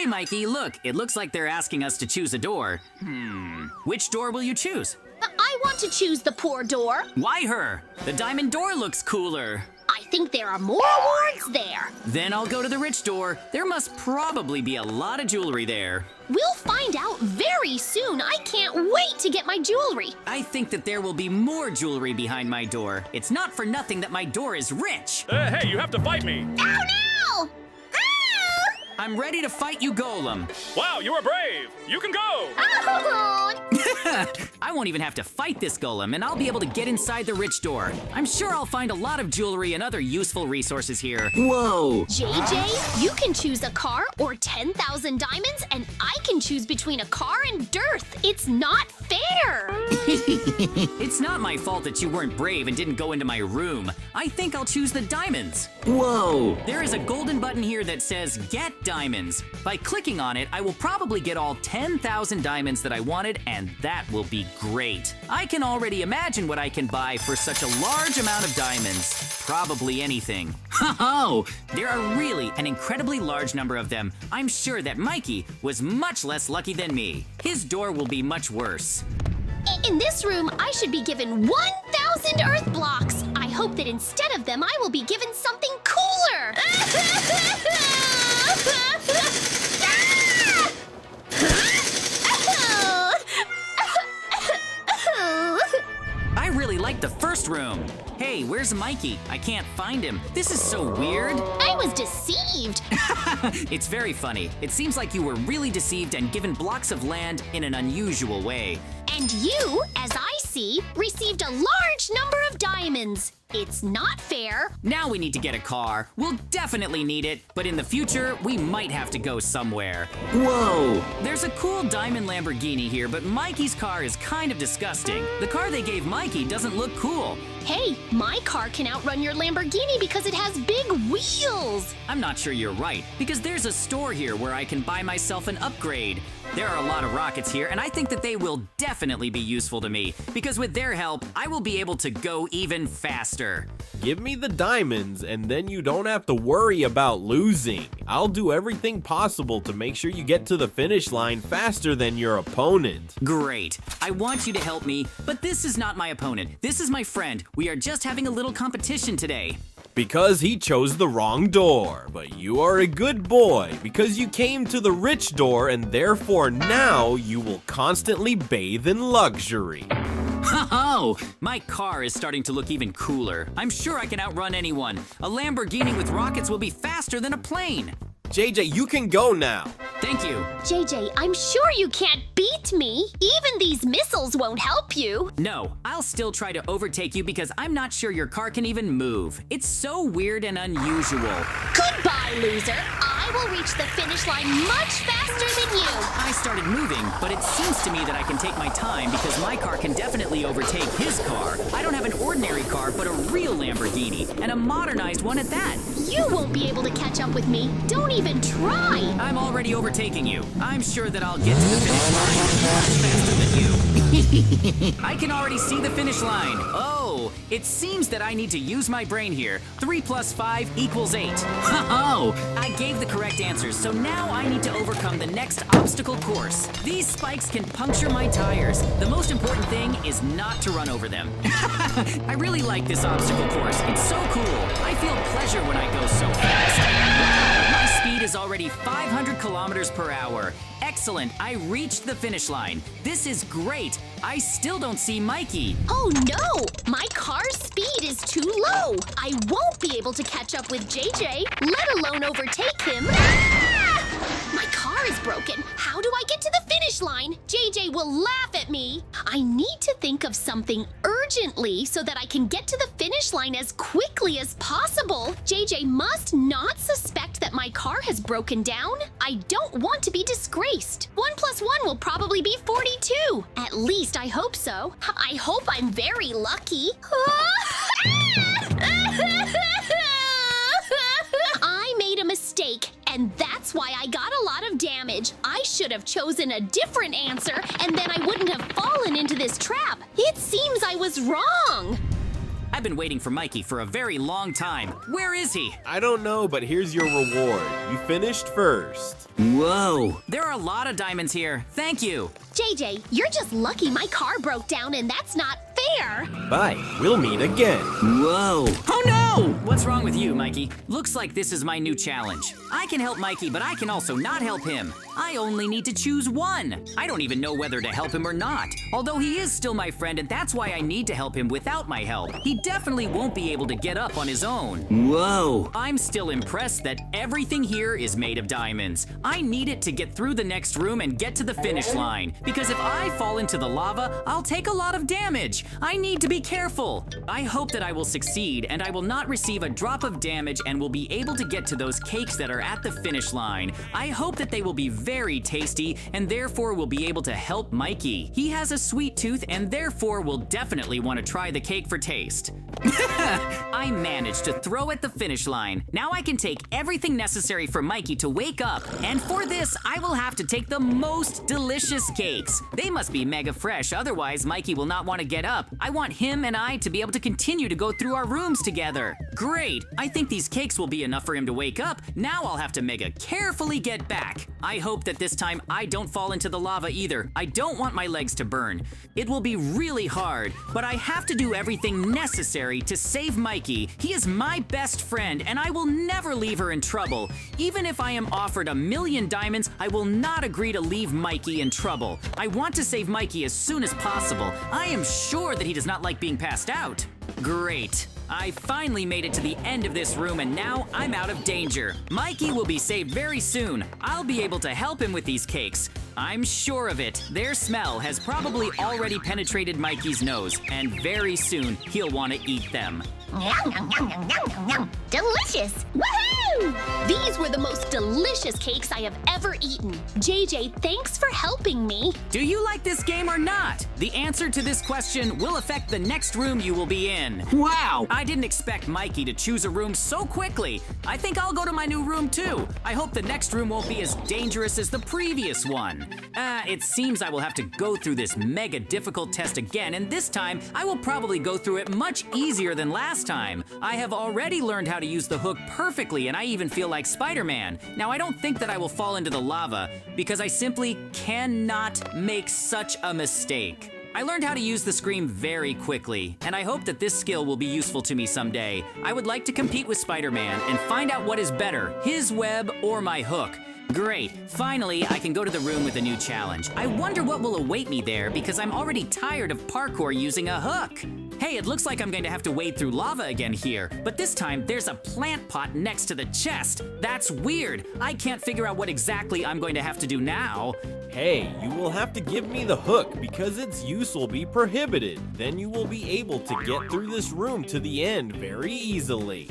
Mikey, look, it looks like they're asking us to choose a door. Which door will you choose? I want to choose the poor door. Why her? The diamond door looks cooler. I think there are more awards there. Then I'll go to the rich door. There must probably be a lot of jewelry there. We'll find out very soon. I can't wait to get my jewelry. I think that there will be more jewelry behind my door. It's not for nothing that my door is rich. Hey, you have to fight me. Oh no! Ah! I'm ready to fight you, Golem. Wow, you are brave. You can go. Oh! I won't even have to fight this golem, and I'll be able to get inside the rich door. I'm sure I'll find a lot of jewelry and other useful resources here. Whoa! JJ, you can choose a car or 10,000 diamonds, and I can choose between a car and dearth. It's not fair. It's not my fault that you weren't brave and didn't go into my room. I think I'll choose the diamonds. Whoa! There is a golden button here that says Get Diamonds. By clicking on it, I will probably get all 10,000 diamonds that I wanted, and that will be great. I can already imagine what I can buy for such a large amount of diamonds. Probably anything. Ho-ho! There are really an incredibly large number of them. I'm sure that Mikey was much less lucky than me. His door will be much worse. In this room, I should be given 1,000 earth blocks. I hope that instead of them, I will be given something cooler. I really like the first room. Hey, where's Mikey? I can't find him. This is so weird. I was deceived. It's very funny. It seems like you were really deceived and given blocks of land in an unusual way. And you, as I see, received a large number of diamonds. It's not fair. Now we need to get a car. We'll definitely need it, but in the future, we might have to go somewhere. Whoa! There's a cool diamond Lamborghini here, but Mikey's car is kind of disgusting. The car they gave Mikey doesn't look cool. Hey, my car can outrun your Lamborghini because it has big wheels. I'm not sure you're right, because there's a store here where I can buy myself an upgrade. There are a lot of rockets here, and I think that they will definitely be useful to me, because with their help, I will be able to go even faster. Give me the diamonds, and then you don't have to worry about losing. I'll do everything possible to make sure you get to the finish line faster than your opponent. Great. I want you to help me, but this is not my opponent. This is my friend. We are just having a little competition today. Because he chose the wrong door, but you are a good boy because you came to the rich door and therefore now you will constantly bathe in luxury. Oh, my car is starting to look even cooler. I'm sure I can outrun anyone. A Lamborghini with rockets will be faster than a plane. JJ, you can go now. Thank you. JJ, I'm sure you can't beat me. Even these missiles won't help you. No, I'll still try to overtake you because I'm not sure your car can even move. It's so weird and unusual. Goodbye, loser. I will reach the finish line much faster than you. I started moving, but it seems to me that I can take my time because my car can definitely overtake his car. I don't have an ordinary car, but a real Lamborghini, and a modernized one at that. You won't be able to catch up with me. Don't even try. I'm already overtaking you. I'm sure that I'll get to the finish line much faster than you. I can already see the finish line. Oh, it seems that I need to use my brain here. 3 + 5 = 8. Oh, I gave the correct answers, so now I need to overcome the next obstacle course. These spikes can puncture my tires. The most important thing is not to run over them. I really like this obstacle course. It's so cool. I feel pleasure when I go so fast. Wow, my speed is already 500 kilometers per hour. Excellent, I reached the finish line. This is great. I still don't see Mikey. Oh no! My car's speed is too low. I won't be able to catch up with JJ, let alone overtake him. Ah! My car is broken. How do I get to the finish line? JJ will laugh at me. I need to think of something urgently so that I can get to the finish line as quickly as possible. JJ must not suspect that my car has broken down. I don't want to be disgraced. 1 + 1 will probably be 42. At least I hope so. I hope I'm very lucky. I made a mistake, and that's why I got a lot of damage. I should have chosen a different answer, and then I wouldn't have fallen into this trap. It seems I was wrong. I've been waiting for Mikey for a very long time. Where is he? I don't know, but here's your reward. You finished first. Whoa. There are a lot of diamonds here. Thank you. JJ, you're just lucky my car broke down and that's not fair. Bye. We'll meet again. Whoa. Oh no! What's wrong with you, Mikey? Looks like this is my new challenge. I can help Mikey, but I can also not help him. I only need to choose one. I don't even know whether to help him or not. Although he is still my friend, and that's why I need to help him without my help. He definitely won't be able to get up on his own. Whoa. I'm still impressed that everything here is made of diamonds. I need it to get through the next room and get to the finish line. Because if I fall into the lava, I'll take a lot of damage. I need to be careful. I hope that I will succeed and I will not receive a drop of damage and will be able to get to those cakes that are at the finish line. I hope that they will be very tasty and therefore will be able to help Mikey. He has a sweet tooth and therefore will definitely want to try the cake for taste. I managed to throw at the finish line. Now I can take everything necessary for Mikey to wake up. And for this, I will have to take the most delicious cakes. They must be mega fresh, otherwise Mikey will not want to get up. I want him and I to be able to continue to go through our rooms together. Great, I think these cakes will be enough for him to wake up. Now I'll have to mega carefully get back. I hope that this time I don't fall into the lava either. I don't want my legs to burn. It will be really hard, but I have to do everything necessary to save Mikey. He is my best friend and I will never leave her in trouble. Even if I am offered 1,000,000 diamonds, I will not agree to leave Mikey in trouble. I want to save Mikey as soon as possible. I am sure that he does not like being passed out. Great. I finally made it to the end of this room and now I'm out of danger. Mikey will be saved very soon. I'll be able to help him with these cakes. I'm sure of it. Their smell has probably already penetrated Mikey's nose, and very soon he'll want to eat them. Delicious! Woohoo! These were the most delicious cakes I have ever eaten. JJ, thanks for helping me. Do you like this game or not? The answer to this question will affect the next room you will be in. Wow! I didn't expect Mikey to choose a room so quickly. I think I'll go to my new room too. I hope the next room won't be as dangerous as the previous one. It seems I will have to go through this mega difficult test again, and this time I will probably go through it much easier than last time. I have already learned how to use the hook perfectly, and I even feel like Spider-Man. Now, I don't think that I will fall into the lava, because I simply cannot make such a mistake. I learned how to use the scream very quickly, and I hope that this skill will be useful to me someday. I would like to compete with Spider-Man and find out what is better, his web or my hook. Great, finally I can go to the room with a new challenge. I wonder what will await me there because I'm already tired of parkour using a hook. Hey, it looks like I'm going to have to wade through lava again here, but this time there's a plant pot next to the chest. That's weird. I can't figure out what exactly I'm going to have to do now. Hey, you will have to give me the hook because its use will be prohibited. Then you will be able to get through this room to the end very easily.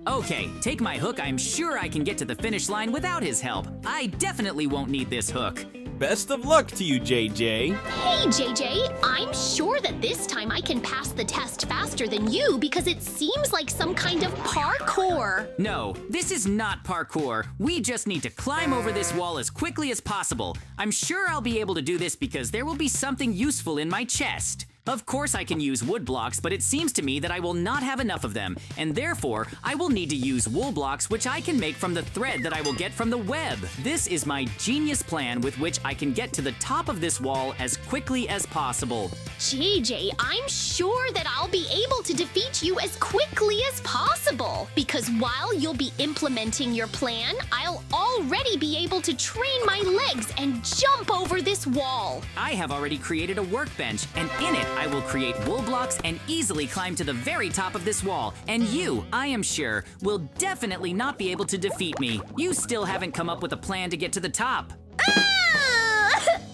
Okay, take my hook. I'm sure I can get to the finish line without his help. I definitely won't need this hook. Best of luck to you, JJ. Hey, JJ, I'm sure that this time I can pass the test faster than you because it seems like some kind of parkour. No, this is not parkour. We just need to climb over this wall as quickly as possible. I'm sure I'll be able to do this because there will be something useful in my chest. Of course I can use wood blocks, but it seems to me that I will not have enough of them, and therefore, I will need to use wool blocks which I can make from the thread that I will get from the web. This is my genius plan with which I can get to the top of this wall as quickly as possible. JJ, I'm sure that I'll be able to defeat you as quickly as possible, because while you'll be implementing your plan, I'll already be able to train my legs and jump over this wall. I have already created a workbench, and in it, I will create wool blocks and easily climb to the very top of this wall. And you, I am sure, will definitely not be able to defeat me. You still haven't come up with a plan to get to the top.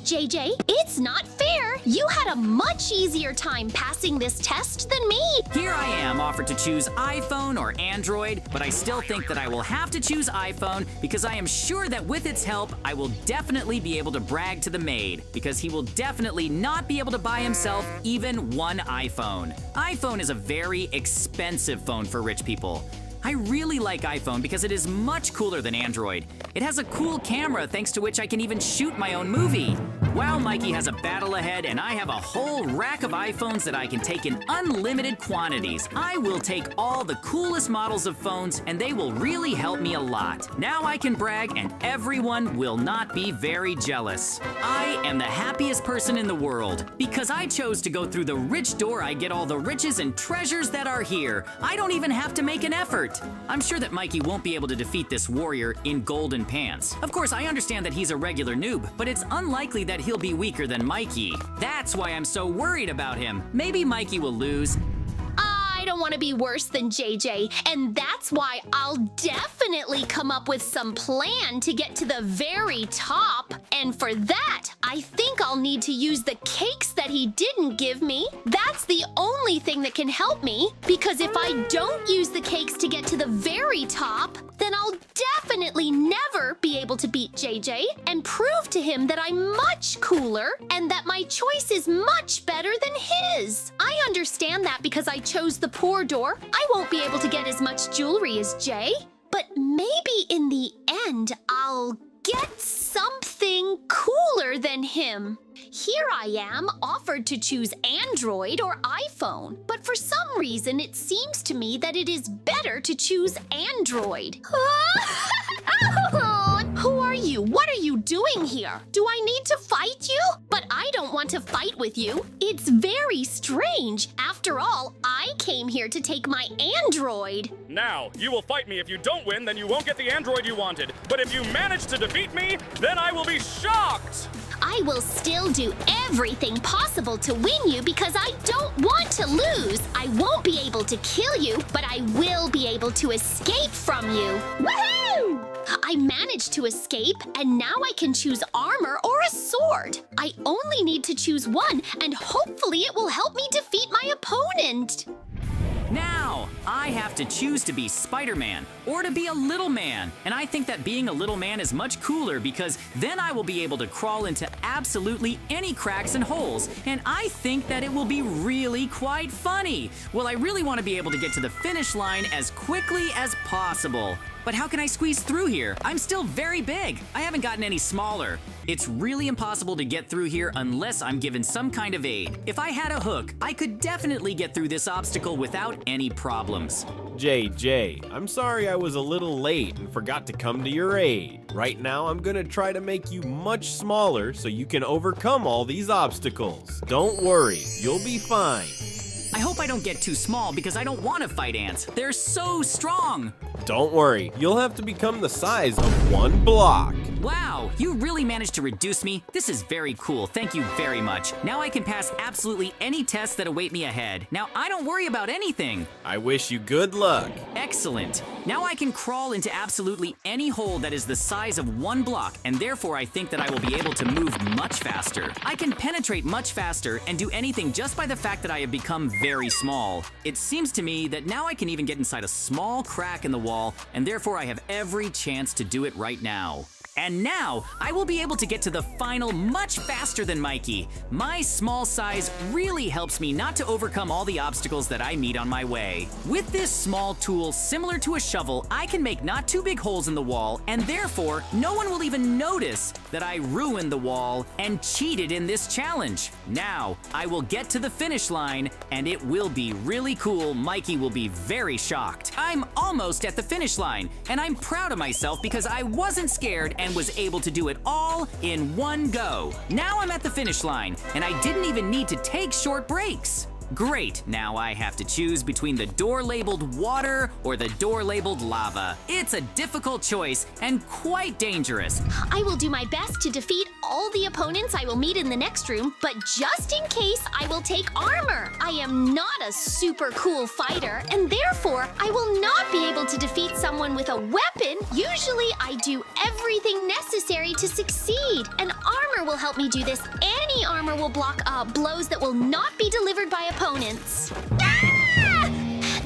JJ, it's not fair. You had a much easier time passing this test than me. Here I am, offered to choose iPhone or Android, but I still think that I will have to choose iPhone because I am sure that with its help, I will definitely be able to brag to the maid because he will definitely not be able to buy himself even one iPhone. iPhone is a very expensive phone for rich people. I really like iPhone because it is much cooler than Android. It has a cool camera thanks to which I can even shoot my own movie. Wow, Mikey has a battle ahead, and I have a whole rack of iPhones that I can take in unlimited quantities. I will take all the coolest models of phones, and they will really help me a lot. Now I can brag, and everyone will not be very jealous. I am the happiest person in the world. Because I chose to go through the rich door, I get all the riches and treasures that are here. I don't even have to make an effort. I'm sure that Mikey won't be able to defeat this warrior in golden pants. Of course, I understand that he's a regular noob, but it's unlikely that he'll be weaker than Mikey. That's why I'm so worried about him. Maybe Mikey will lose. I don't want to be worse than JJ, and that's why I'll definitely come up with some plan to get to the very top. And for that, I think I'll need to use the cakes that he didn't give me. That's the only thing that can help me, because if I don't use the cakes to get to the very top, then I'll definitely never be able to beat JJ and prove to him that I'm much cooler and that my choice is much better than his. I understand that because I chose the poor door, I won't be able to get as much jewelry as Jay. But maybe in the end, I'll get something cooler than him. Here I am, offered to choose Android or iPhone, but for some reason it seems to me that it is better to choose Android. Who are you? What are you doing here? Do I need to fight you? But I don't want to fight with you. It's very strange. After all, I came here to take my Android. Now, you will fight me. If you don't win, then you won't get the android you wanted. But if you manage to defeat me, then I will be shocked! I will still do everything possible to win you because I don't want to lose. I won't be able to kill you, but I will be able to escape from you. Woohoo! I managed to escape, and now I can choose armor or a sword. I only need to choose one, and hopefully it will help me defeat my opponent. Now, I have to choose to be Spider-Man or to be a little man. And I think that being a little man is much cooler because then I will be able to crawl into absolutely any cracks and holes. And I think that it will be really quite funny. Well, I really want to be able to get to the finish line as quickly as possible. But how can I squeeze through here? I'm still very big. I haven't gotten any smaller. It's really impossible to get through here unless I'm given some kind of aid. If I had a hook, I could definitely get through this obstacle without any problems. JJ, I'm sorry I was a little late and forgot to come to your aid. Right now, I'm gonna try to make you much smaller so you can overcome all these obstacles. Don't worry, you'll be fine. I hope I don't get too small because I don't want to fight ants. They're so strong. Don't worry, you'll have to become the size of one block. Wow, you really managed to reduce me. This is very cool. Thank you very much. Now I can pass absolutely any tests that await me ahead. Now I don't worry about anything. I wish you good luck. Excellent. Now I can crawl into absolutely any hole that is the size of one block, and therefore I think that I will be able to move much faster. I can penetrate much faster and do anything just by the fact that I have become very small. It seems to me that now I can even get inside a small crack in the wall, and therefore I have every chance to do it right now. And now, I will be able to get to the final much faster than Mikey. My small size really helps me not to overcome all the obstacles that I meet on my way. With this small tool, similar to a shovel, I can make not too big holes in the wall, and therefore, no one will even notice that I ruined the wall and cheated in this challenge. Now, I will get to the finish line, and it will be really cool. Mikey will be very shocked. I'm almost at the finish line, and I'm proud of myself because I wasn't scared and was able to do it all in one go. Now I'm at the finish line, and I didn't even need to take short breaks. Great, now I have to choose between the door labeled water or the door labeled lava. It's a difficult choice and quite dangerous. I will do my best to defeat all the opponents I will meet in the next room, but just in case, I will take armor. I am not a super cool fighter, and therefore, I will not be able to defeat someone with a weapon. Usually, I do everything necessary to succeed, and armor will help me do this. Any armor will block blows that will not be delivered by opponents. Ah!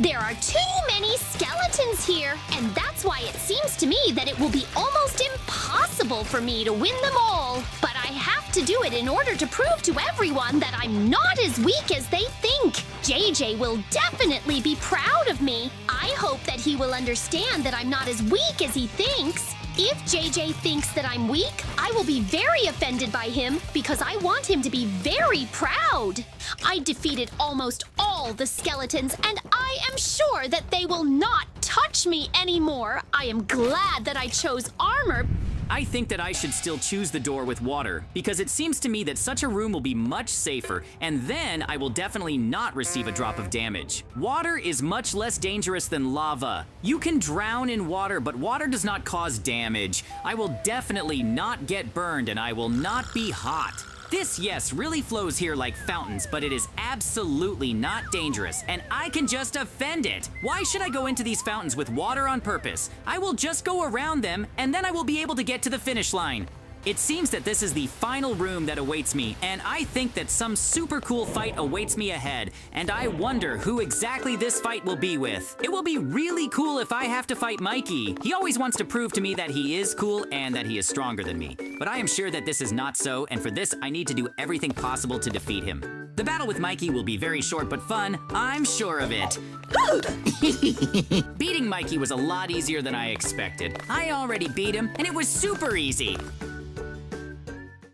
There are too many skeletons here, and that's why it seems to me that it will be almost impossible for me to win them all. But I have to do it in order to prove to everyone that I'm not as weak as they think. JJ will definitely be proud of me. I hope that he will understand that I'm not as weak as he thinks. If JJ thinks that I'm weak, I will be very offended by him because I want him to be very proud. I defeated almost all the skeletons, and I am sure that they will not touch me anymore. I am glad that I chose armor. I think that I should still choose the door with water, because it seems to me that such a room will be much safer, and then I will definitely not receive a drop of damage. Water is much less dangerous than lava. You can drown in water, but water does not cause damage. I will definitely not get burned, and I will not be hot. This, yes, really flows here like fountains, but it is absolutely not dangerous, and I can just offend it. Why should I go into these fountains with water on purpose? I will just go around them, and then I will be able to get to the finish line. It seems that this is the final room that awaits me, and I think that some super cool fight awaits me ahead, and I wonder who exactly this fight will be with. It will be really cool if I have to fight Mikey. He always wants to prove to me that he is cool and that he is stronger than me. But I am sure that this is not so, and for this I need to do everything possible to defeat him. The battle with Mikey will be very short but fun, I'm sure of it. Beating Mikey was a lot easier than I expected. I already beat him, and it was super easy.